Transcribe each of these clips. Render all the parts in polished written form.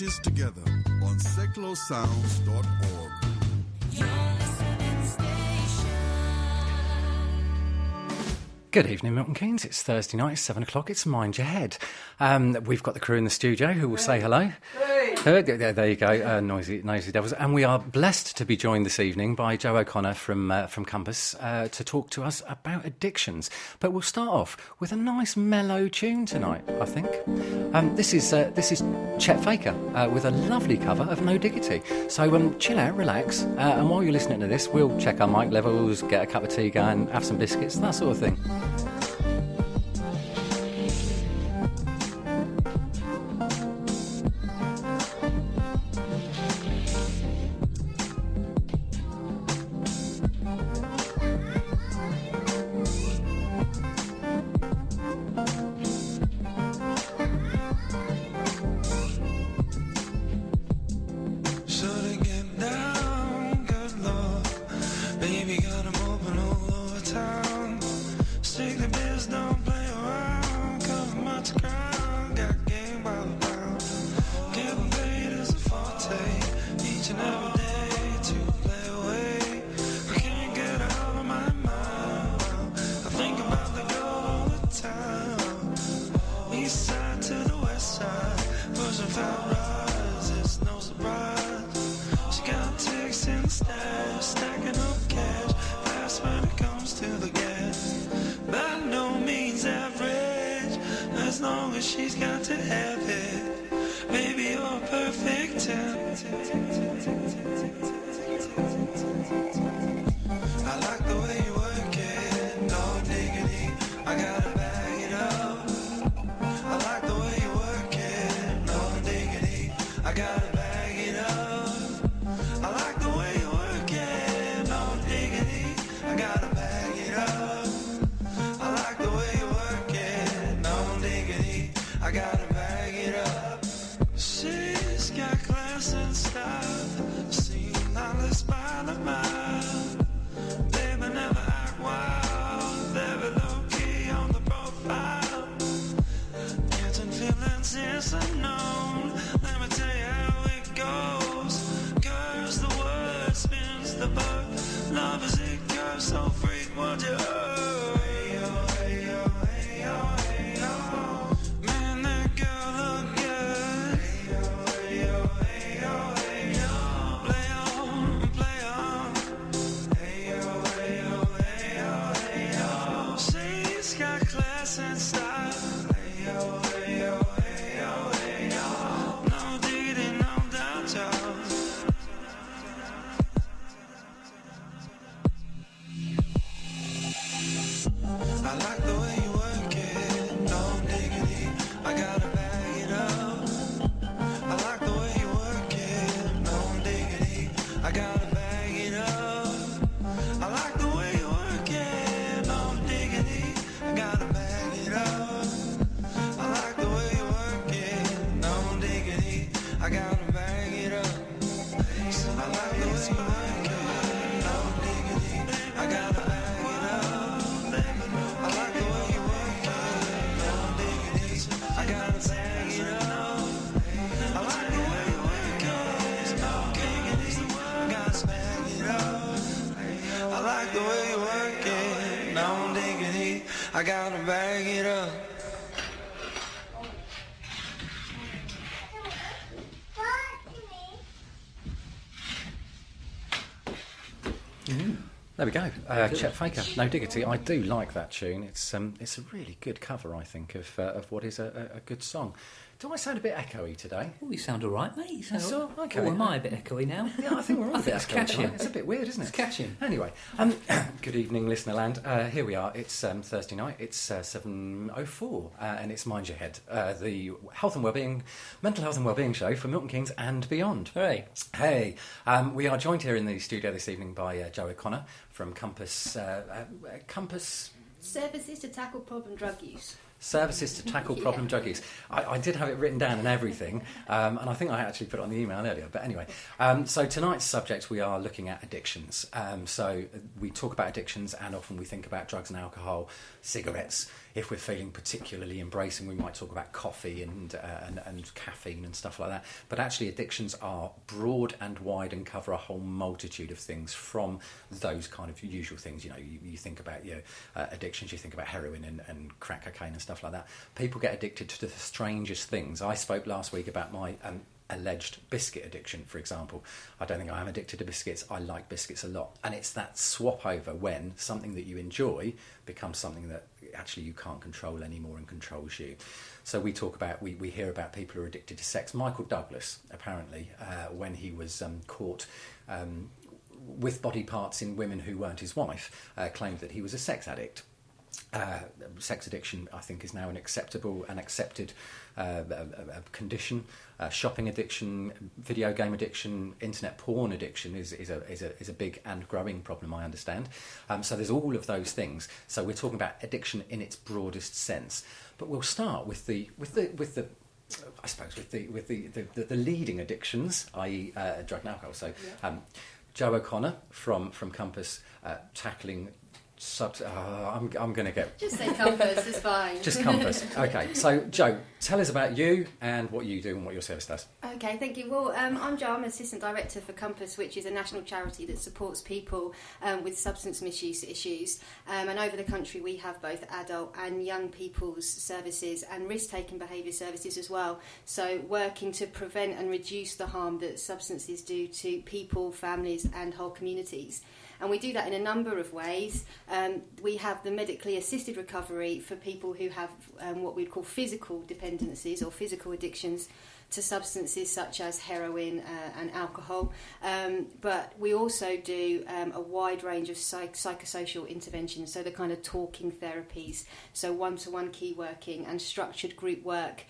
artists together on seclosounds.org. Good evening, Milton Keynes. It's Thursday night, it's 7 o'clock, it's Mind Your Head. We've got the crew in the studio who will say hello. There you go, noisy devils. And we are blessed to be joined this evening by Joe O'Connor from Compass to talk to us about addictions. But we'll start off with a nice mellow tune tonight, I think. This is Chet Faker with a lovely cover of No Diggity. So chill out, relax, and while you're listening to this, we'll check our mic levels, get a cup of tea going, have some biscuits, that sort of thing. I gotta bag it up. There we go. Chet Faker, No Diggity. I do like that tune. It's a really good cover, I think, of what is a good song. Do I sound a bit echoey today? Oh, you sound all right, mate. You sound all right. Okay. Oh, am I a bit echoey now? Yeah, I think we're all a bit it's echoey catching. tonight. It's a bit weird, isn't it? It's catching. Anyway, good evening, listener land. Here we are. It's Thursday night. It's 7:04, and it's Mind Your Head, the mental health and wellbeing show for Milton Keynes and beyond. Hooray. Hey, we are joined here in the studio this evening by Joe O'Connor from Compass. Compass Services to tackle problem drug use. Services to tackle problem drug use. I did have it written down and everything, and I think I actually put it on the email earlier. But anyway, so tonight's subject, we are looking at addictions. So we talk about addictions, and often we think about drugs and alcohol, cigarettes if we're feeling particularly embracing, we might talk about coffee and caffeine and stuff like that. But actually, addictions are broad and wide and cover a whole multitude of things, from those kind of usual things. You think about addictions, you think about heroin and crack cocaine and stuff like that. People get addicted to the strangest things. I spoke last week about my alleged biscuit addiction, for example. I don't think I am addicted to biscuits. I like biscuits a lot. And it's that swap over when something that you enjoy becomes something that actually you can't control anymore and controls you. So we hear about people who are addicted to sex. Michael Douglas, apparently, when he was caught with body parts in women who weren't his wife, claimed that he was a sex addict. Sex addiction, I think, is now an acceptable and accepted condition. Shopping addiction, video game addiction, internet porn addiction is a big and growing problem, I understand. So there's all of those things. So we're talking about addiction in its broadest sense. But we'll start with the leading addictions, i.e., drug and alcohol. So Joe O'Connor from Compass, tackling. I'm going to get... Just say Compass, it's fine. Just Compass. Okay, so Joe, tell us about you and what you do and what your service does. Okay, thank you. Well, I'm Joe, I'm Assistant Director for Compass, which is a national charity that supports people with substance misuse issues. And over the country we have both adult and young people's services and risk-taking behaviour services as well. So working to prevent and reduce the harm that substances do to people, families and whole communities. And we do that in a number of ways. We have the medically assisted recovery for people who have what we'd call physical dependencies or physical addictions to substances such as heroin and alcohol. But we also do a wide range of psychosocial interventions, so the kind of talking therapies, so one-to-one key working and structured group work,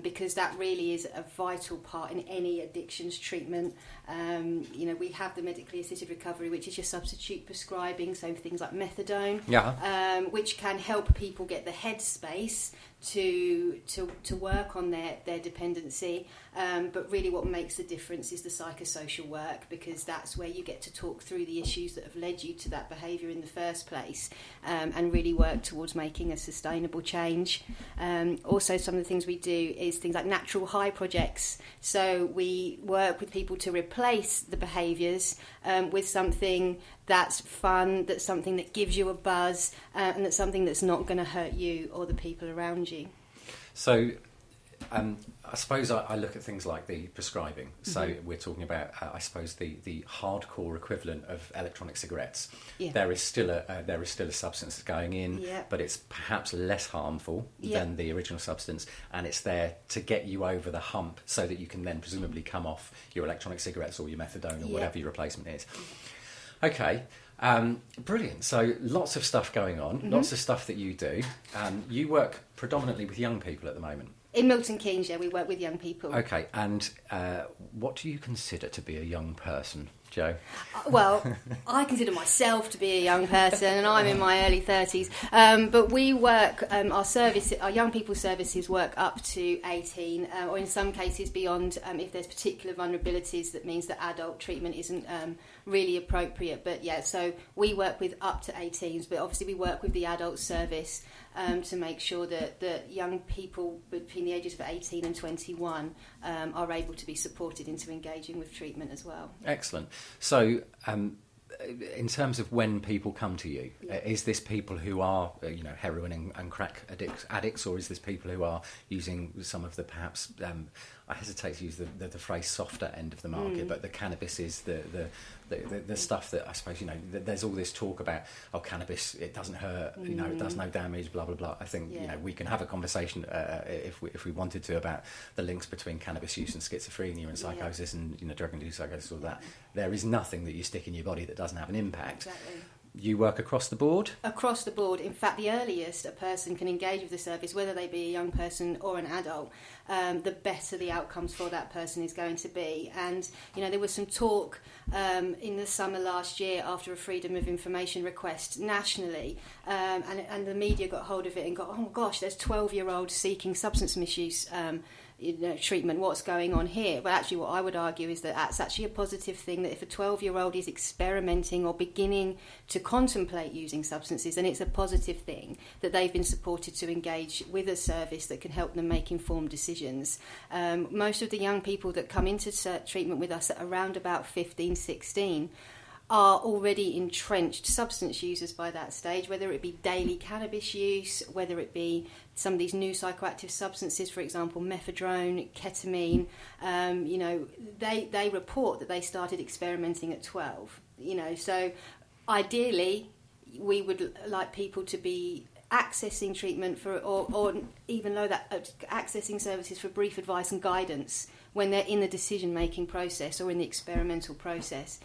because that really is a vital part in any addictions treatment. We have the medically assisted recovery, which is your substitute prescribing, so things like methadone, which can help people get the headspace to work on their dependency, but really what makes the difference is the psychosocial work, because that's where you get to talk through the issues that have led you to that behaviour in the first place, and really work towards making a sustainable change. Also, some of the things we do is things like natural high projects, so we work with people to replace the behaviours with something that's fun, that's something that gives you a buzz, and that's something that's not going to hurt you or the people around you. So I suppose I look at things like the prescribing. So we're talking about, I suppose, the hardcore equivalent of electronic cigarettes. Yeah. There is still a substance that's going in, but it's perhaps less harmful than the original substance, and it's there to get you over the hump so that you can then presumably come off your electronic cigarettes or your methadone or whatever your replacement is. Okay, brilliant. So lots of stuff going on, lots of stuff that you do. You work predominantly with young people at the moment. In Milton Keynes, we work with young people. Okay, and what do you consider to be a young person, Joe? Well, I consider myself to be a young person, and I'm in my early 30s. But we work, our young people services work up to 18, or in some cases beyond, if there's particular vulnerabilities that means that adult treatment isn't really appropriate. But so we work with up to 18s, but obviously we work with the adult service to make sure that young people between the ages of 18 and 21 are able to be supported into engaging with treatment as well. Excellent. So in terms of when people come to you, is this people who are heroin and crack addicts, or is this people who are using some of the perhaps I hesitate to use the phrase softer end of the market, but the cannabis is the stuff that I suppose there's all this talk about, cannabis, it doesn't hurt, it does no damage, blah blah blah. I think we can have a conversation if we wanted to about the links between cannabis use and schizophrenia and psychosis and drug-induced psychosis, all that. There is nothing that you stick in your body that doesn't have an impact. Exactly. You work across the board? Across the board. In fact, the earliest a person can engage with the service, whether they be a young person or an adult, the better the outcomes for that person is going to be. And, there was some talk in the summer last year after a Freedom of Information request nationally, and the media got hold of it and got, oh my gosh, there's 12-year-olds seeking substance misuse treatment, what's going on here? But actually what I would argue is that that's actually a positive thing, that if a 12-year-old is experimenting or beginning to contemplate using substances, then it's a positive thing that they've been supported to engage with a service that can help them make informed decisions. Most of the young people that come into treatment with us at around about 15, 16 are already entrenched substance users by that stage, whether it be daily cannabis use, whether it be some of these new psychoactive substances, for example, mephedrone, ketamine. They report that they started experimenting at 12. So ideally, we would like people to be accessing treatment for, or even though that accessing services for brief advice and guidance when they're in the decision-making process or in the experimental process,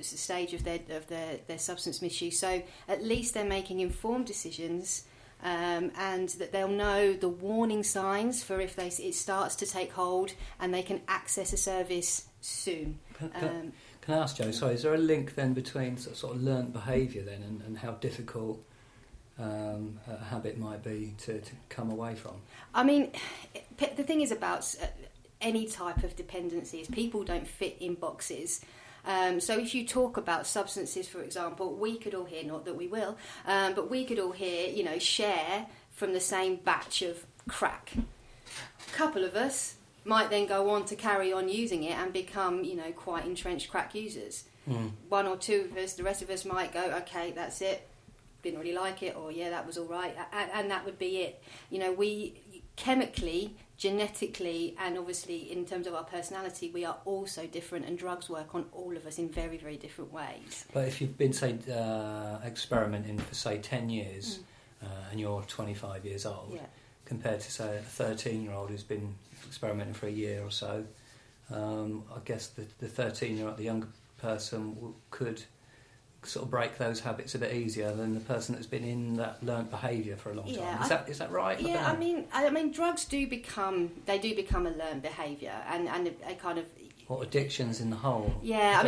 stage of their substance misuse. So at least they're making informed decisions, and that they'll know the warning signs for if it starts to take hold, and they can access a service soon. Can I ask, Joe, sorry, is there a link then between sort of learnt behaviour then and how difficult a habit might be to come away from? I mean, the thing is about any type of dependency is people don't fit in boxes. So if you talk about substances, for example, we could all hear, not that we will, but we could all hear, share from the same batch of crack. A couple of us might then go on to carry on using it and become, quite entrenched crack users. One or two of us, the rest of us might go, okay, that's it, didn't really like it, or yeah, that was all right, and that would be it. We chemically, genetically, and obviously in terms of our personality, we are all so different, and drugs work on all of us in very, very different ways. But if you've been, say, experimenting for, say, 10 years, and you're 25 years old, compared to, say, a 13-year-old who's been experimenting for a year or so, I guess the 13-year-old, the younger person, could sort of break those habits a bit easier than the person that's been in that learnt behaviour for a long time. Is that right? Yeah, I mean, drugs do become a learned behaviour, and a kind of. Or addictions in the whole. Yeah,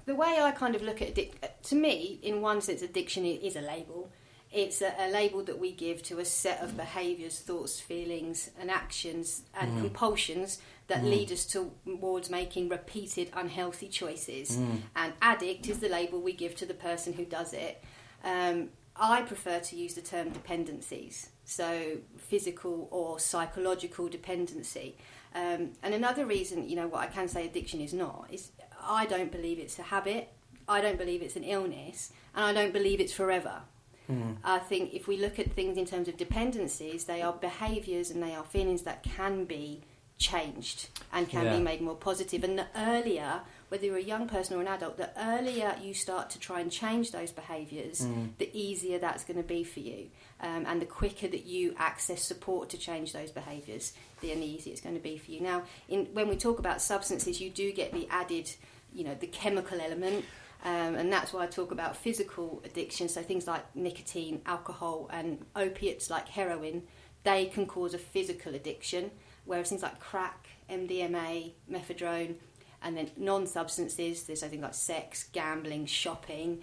the way I kind of look at to me, in one sense, addiction is a label. It's a label that we give to a set of behaviours, thoughts, feelings, and actions and compulsions that lead us towards making repeated unhealthy choices. And addict is the label we give to the person who does it. I prefer to use the term dependencies, so physical or psychological dependency. And another reason, what I can say addiction is not, is I don't believe it's a habit, I don't believe it's an illness, and I don't believe it's forever. I think if we look at things in terms of dependencies, they are behaviours and they are feelings that can be changed and can be made more positive. And the earlier, whether you're a young person or an adult, the earlier you start to try and change those behaviours, the easier that's going to be for you. And the quicker that you access support to change those behaviours, the easier it's going to be for you. Now, when we talk about substances, you do get the added, the chemical element. And that's why I talk about physical addiction. So things like nicotine, alcohol, and opiates like heroin, they can cause a physical addiction. Whereas things like crack, MDMA, mephedrone, and then non-substances, there's things like sex, gambling, shopping,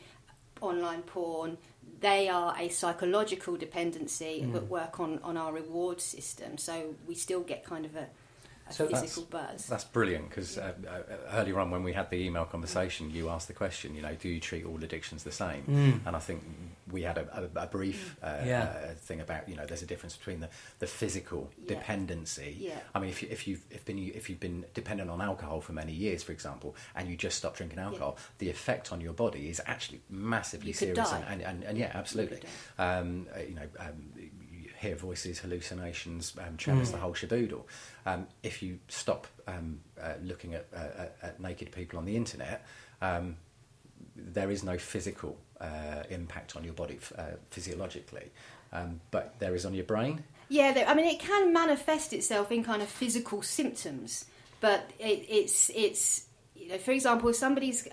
online porn, they are a psychological dependency that work on our reward system. So we still get kind of a physical buzz. That's brilliant, because earlier on when we had the email conversation, you asked the question, do you treat all addictions the same? And I think we had a brief thing about, there's a difference between the physical dependency. Yeah. I mean, if you've been dependent on alcohol for many years, for example, and you just stop drinking alcohol, the effect on your body is actually massively serious. And yeah, absolutely. You hear voices, hallucinations, tremors, the whole shaboodle. If you stop looking at naked people on the internet, there is no physical impact on your body physiologically, but there is on your brain. Yeah, it can manifest itself in kind of physical symptoms, but it's for example, if somebody's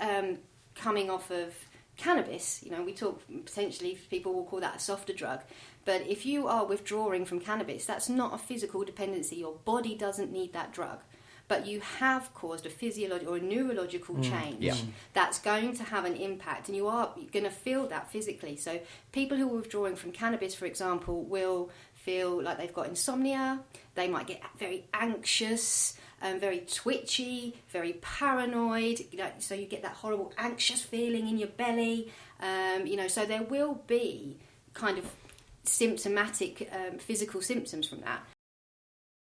coming off of cannabis, we talk potentially, people will call that a softer drug. But if you are withdrawing from cannabis, that's not a physical dependency. Your body doesn't need that drug. But you have caused a physiological or a neurological change that's going to have an impact, and you are going to feel that physically. So people who are withdrawing from cannabis, for example, will feel like they've got insomnia. They might get very anxious, very twitchy, very paranoid. So you get that horrible anxious feeling in your belly. So there will be kind of symptomatic physical symptoms from that.